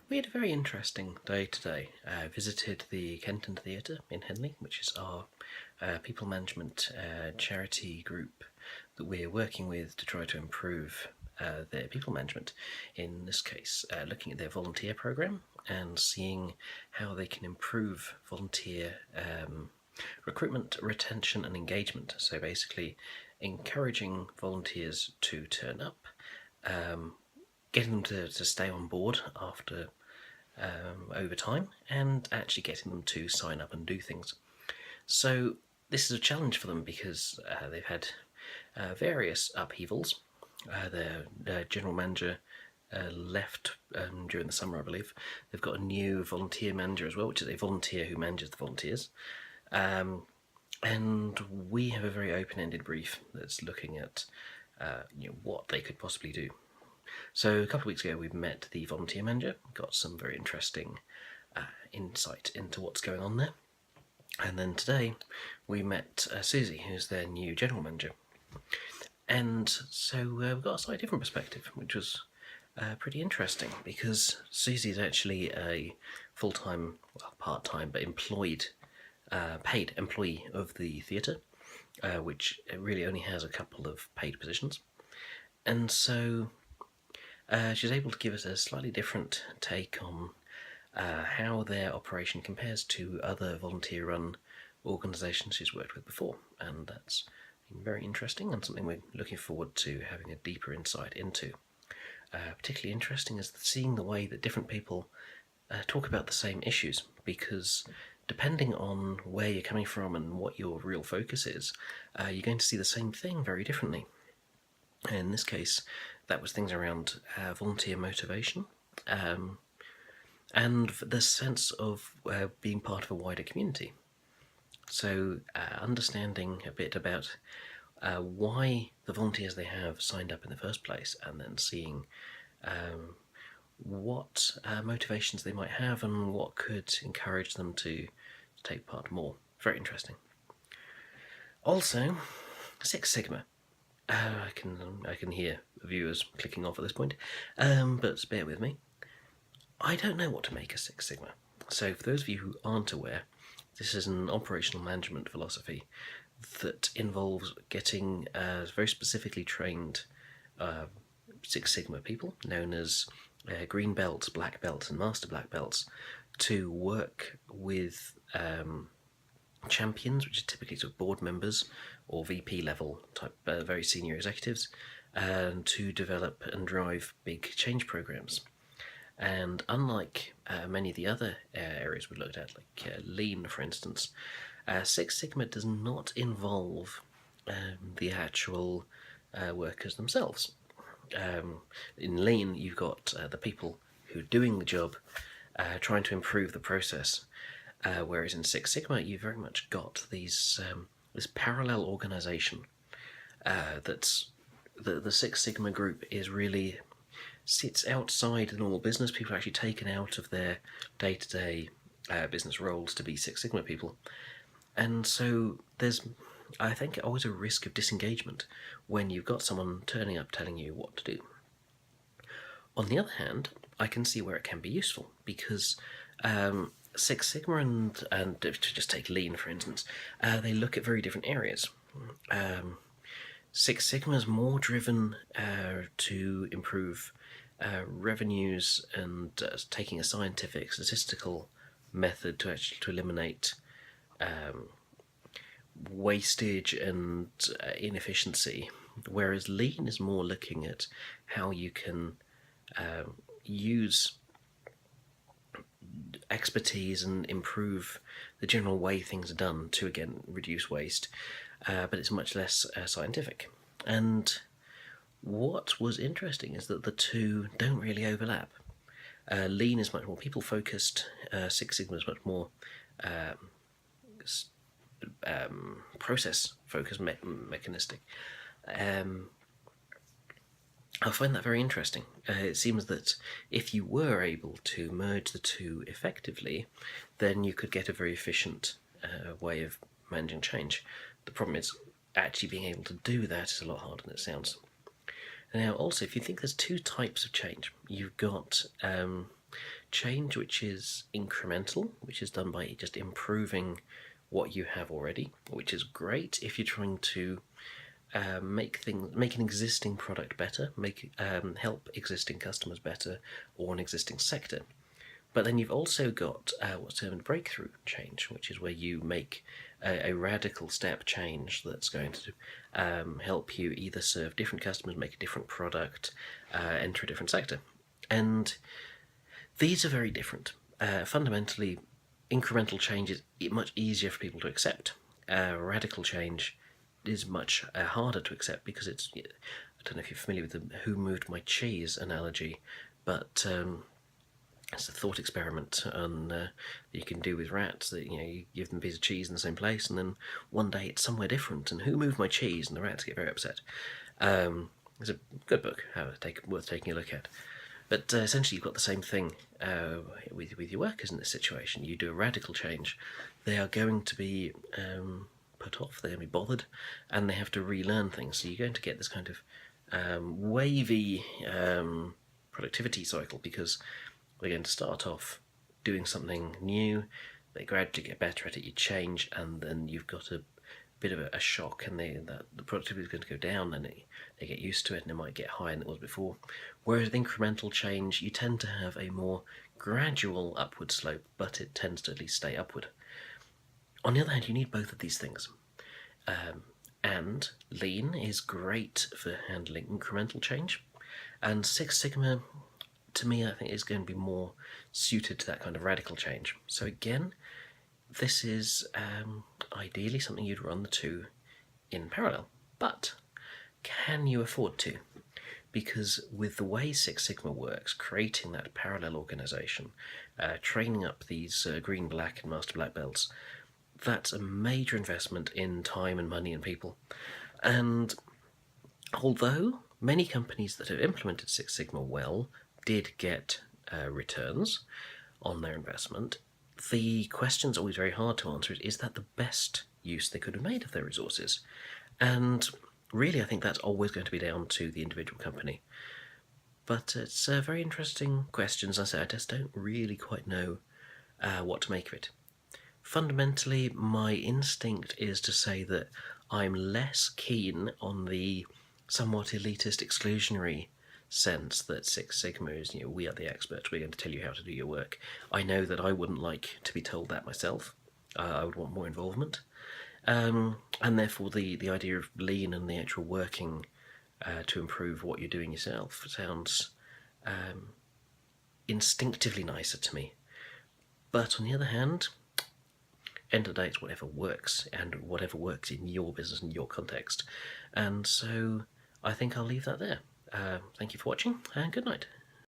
We had a very interesting day today. I visited the Kenton Theatre in Henley, which is our people management charity group that we're working with to try to improve their people management. In this case, looking at their volunteer program and seeing how they can improve volunteer recruitment, retention and engagement. So basically encouraging volunteers to turn up, getting them to stay on board after over time, and actually getting them to sign up and do things. So this is a challenge for them because they've had various upheavals. Their general manager left during the summer, I believe. They've got a new volunteer manager as well, which is a volunteer who manages the volunteers. And we have a very open-ended brief that's looking at what they could possibly do. So a couple of weeks ago we met the volunteer manager, got some very interesting insight into what's going on there. And then today we met Susie, who's their new general manager. And so we've got a slightly different perspective, which was pretty interesting, because Susie's actually a full-time, well, part-time, but employed, paid employee of the theatre, which really only has a couple of paid positions. And so she's able to give us a slightly different take on how their operation compares to other volunteer-run organisations she's worked with before, and that's very interesting and something we're looking forward to having a deeper insight into. Particularly interesting is seeing the way that different people talk about the same issues, because depending on where you're coming from and what your real focus is, you're going to see the same thing very differently. In this case, that was things around volunteer motivation and the sense of being part of a wider community. So understanding a bit about why the volunteers they have signed up in the first place, and then seeing what motivations they might have and what could encourage them to take part more. Very interesting. Also, Six Sigma. I can hear viewers clicking off at this point, but bear with me. I don't know what to make of Six Sigma. So for those of you who aren't aware, this is an operational management philosophy that involves getting very specifically trained Six Sigma people, known as green belts, black belts and master black belts, to work with champions, which are typically sort of board members or VP level type very senior executives, to develop and drive big change programs. And unlike many of the other areas we looked at, like lean for instance, Six Sigma does not involve the actual workers themselves. In lean you've got the people who are doing the job trying to improve the process, whereas in Six Sigma you've very much got these this parallel organisation that's the Six Sigma group is really sits outside the normal business. People are actually taken out of their day-to-day business roles to be Six Sigma people, and so there's, I think, always a risk of disengagement when you've got someone turning up telling you what to do. On the other hand, I can see where it can be useful, because Six Sigma and to just take lean for instance, they look at very different areas. Six Sigma is more driven to improve revenues and taking a scientific statistical method to actually eliminate wastage and inefficiency, whereas lean is more looking at how you can use expertise and improve the general way things are done to, again, reduce waste, but it's much less scientific. And what was interesting is that the two don't really overlap. Lean is much more people-focused, Six Sigma is much more process-focused, mechanistic. I find that very interesting. It seems that if you were able to merge the two effectively, then you could get a very efficient way of managing change. The problem is actually being able to do that is a lot harder than it sounds. Now also, if you think there's two types of change, you've got change which is incremental, which is done by just improving what you have already, which is great if you're trying to make an existing product better, help existing customers better, or an existing sector. But then you've also got what's termed breakthrough change, which is where you make a radical step change that's going to help you either serve different customers, make a different product, enter a different sector. And these are very different. Fundamentally, incremental change is much easier for people to accept. Radical change is much harder to accept because it's, I don't know if you're familiar with the "who moved my cheese" analogy, but it's a thought experiment that you can do with rats. That you give them a piece of cheese in the same place, and then one day it's somewhere different. And who moved my cheese? And the rats get very upset. It's a good book, worth taking a look at. But essentially, you've got the same thing with your workers in this situation. You do a radical change, they are going to be put off. They're going to be bothered, and they have to relearn things. So you're going to get this kind of wavy productivity cycle because they're going to start off doing something new, they gradually get better at it, you change, and then you've got a bit of a shock, and the productivity is going to go down, and they get used to it, and it might get higher than it was before. Whereas with incremental change, you tend to have a more gradual upward slope, but it tends to at least stay upward. On the other hand, you need both of these things. And Lean is great for handling incremental change, and Six Sigma, to me, I think is going to be more suited to that kind of radical change. So again, this is ideally something you'd run the two in parallel, but can you afford to? Because with the way Six Sigma works, creating that parallel organisation, training up these green, black and master black belts, that's a major investment in time and money and people. And although many companies that have implemented Six Sigma well did get returns on their investment, the question's always very hard to answer. Is that the best use they could have made of their resources? And really, I think that's always going to be down to the individual company. But it's very interesting questions. As I say, I just don't really quite know what to make of it. Fundamentally, my instinct is to say that I'm less keen on the somewhat elitist, exclusionary sense that Six Sigma is, we are the experts, we're going to tell you how to do your work. I know that I wouldn't like to be told that myself. I would want more involvement. And therefore the idea of Lean and the actual working to improve what you're doing yourself sounds instinctively nicer to me. But on the other hand, end of the day, it's whatever works, and whatever works in your business and your context. And so I think I'll leave that there. Thank you for watching, and good night.